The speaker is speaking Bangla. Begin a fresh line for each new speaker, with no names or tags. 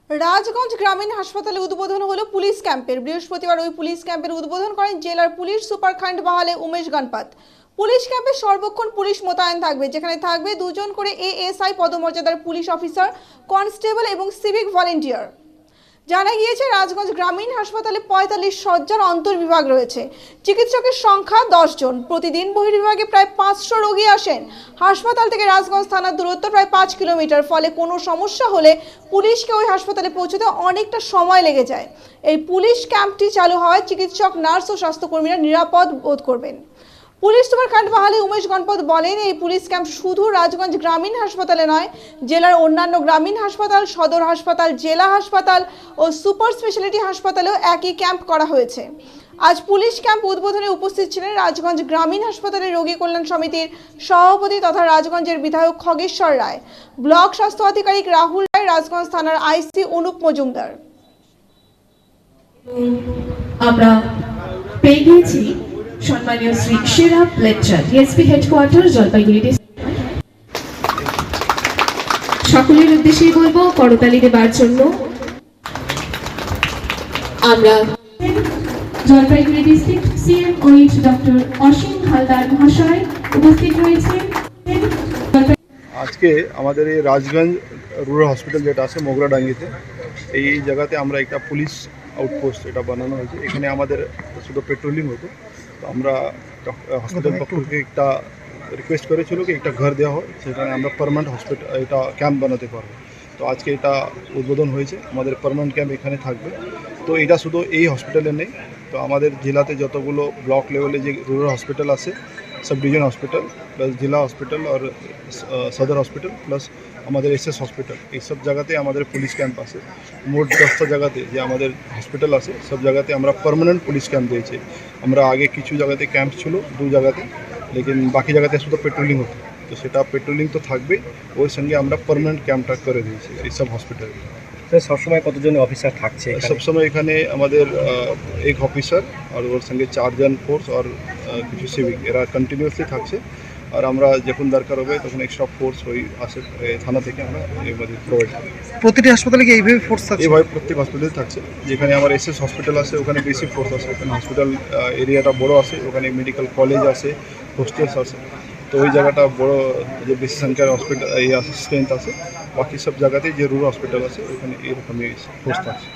রাজগঞ্জ গ্রামীণ হাসপাতালে উদ্বোধন হলো পুলিশ ক্যাম্পের। বৃহস্পতিবার ওই পুলিশ ক্যাম্পের উদ্বোধন করেন জেলার police super Khandbahale Umesh Ganpat. Police ক্যাম্পে সর্বক্ষণ পুলিশ মোতায়েন থাকবে, যেখানে থাকবে 2 জন করে এএসআই পদমর্যাদার পুলিশ অফিসার, কনস্টেবল এবং সিভিক ভলেন্টিয়ার। জানা গিয়েছে রাজগঞ্জ গ্রামীণ হাসপাতালে 45 শয্যার অন্তর্বিভাগ রয়েছে। চিকিৎসকের সংখ্যা 10 জন। প্রতিদিন বহির্বিভাগে প্রায় 500 রোগী আসেন। হাসপাতাল থেকে রাজগঞ্জ থানার দূরত্ব প্রায় 5 কিলোমিটার। ফলে কোনো সমস্যা হলে পুলিশকে ওই হাসপাতালে পৌঁছতে অনেকটা সময় লেগে যায়। এই পুলিশ ক্যাম্পটি চালু হওয়ায় চিকিৎসক, নার্স ও স্বাস্থ্যকর্মীরা নিরাপদ বোধ করবেন। পুলিশ সুপার খান্ডবাহালে উমেশ গণপত বলেন, এই পুলিশ ক্যাম্প শুধু রাজগঞ্জ গ্রামীণ হাসপাতালে নয়, জেলার অন্যান্য গ্রামীণ হাসপাতাল, সদর হাসপাতাল, জেলা হাসপাতাল ও সুপার স্পেশালিটি হাসপাতালেও একই ক্যাম্প করা হয়েছে। আজ পুলিশ ক্যাম্প উদ্বোধনে উপস্থিত ছিলেন রাজগঞ্জ গ্রামীণ হাসপাতালের রোগী কল্যাণ সমিতির সভাপতি তথা রাজগঞ্জের বিধায়ক খগেশ্বর রায়, ব্লক স্বাস্থ্য আধিকারিক রাহুল রায়, রাজগঞ্জ থানার আইসি অনুপ মজুমদার।
আমরা পেয়ে গিয়েছি সম্মানীয় Shri Shirab Lepcha, DSP headquarter, Jalpaiguri district. সকলের উদ্দেশ্যে বলবো করতালি দেবার জন্য। আমরা Jalpaiguri district CMOH doctor Asim Haldar মহাশয় উপস্থিত রয়েছেন।
আজকে আমাদের এই রাজগঞ্জ রুরাল হসপিটাল যেটা আছে মোগরাডাঙ্গিতে, এই জায়গাতে আমরা একটা পুলিশ আউটপোস্ট এটা বানানো হয়েছে। এখানে আমাদের শুধু পেট্রোলিং হতো, তো আমরা হসপিটাল পক্ষ থেকে একটা রিকোয়েস্ট করেছিল কি একটা ঘর দেওয়া হয়, সেখানে আমরা পার্মানেন্ট হসপিটাল এটা ক্যাম্প বানাতে পারবো। তো আজকে এটা উদ্বোধন হয়েছে, আমাদের পার্মানেন্ট ক্যাম্প এখানে থাকবে। তো এটা শুধু এই হসপিটালে নেই, তো আমাদের জেলাতে যতগুলো ব্লক লেভেলে যে রুরাল হসপিটাল আছে, सब डिवीजन हॉस्पिटल प्लस जिला हॉस्पिटल और सदर हॉस्पिटल प्लस हमारे एसएस हॉस्पिटल ये सब जगहते हमारे पुलिस कैम्प आसे मोट 10टा जगहते जो हमारे हॉस्पिटल आसे सब जगहते আমরা परमानेंट पुलिस कैम्प দিয়েছি। আমরা আগে কিছু জায়গাতে ক্যাম্প ছিল 2 জায়গাতে, लेकिन বাকি জায়গাতে শুধু পেট্রোলিং হতো। তো সেটা পেট্রোলিং তো থাকবে, ওই সঙ্গে আমরা পার্মানেন্ট ক্যাম্পটা করে দিয়েছি এই সব হসপিটালে।
সবসময় কতজন অফিসার থাকছে?
সবসময় এখানে আমাদের এক অফিসার আর ওর সঙ্গে 4 জন ফোর্স আর কিছু সিভিক, এরা কন্টিনিউয়াসলি থাকছে। আর আমরা যখন দরকার হবে তখন এক্সট্রা ফোর্স ওই আসে থানা থেকে আমরা এবারে প্রোভাইড করি।
প্রতিটি হাসপাতালে কি এইভাবে ফোর্স থাকছে?
এইভাবে প্রত্যেক হসপিটালে থাকছে। যেখানে আমার এসএস হসপিটাল আছে ওখানে বেশি ফোর্স আছে, ওখানে হসপিটাল এরিয়াটা বড় আছে, ওখানে মেডিকেল কলেজ আছে, হোস্টেলস আছে। তো ওই জায়গাটা বড় যে বেশি সংখ্যার হসপিটাল এই স্ট্রেংথ আছে। বাকি সব জায়গাতেই যে রুরাল হসপিটাল আছে ওখানে এরকমই ফোর্স থাকছে।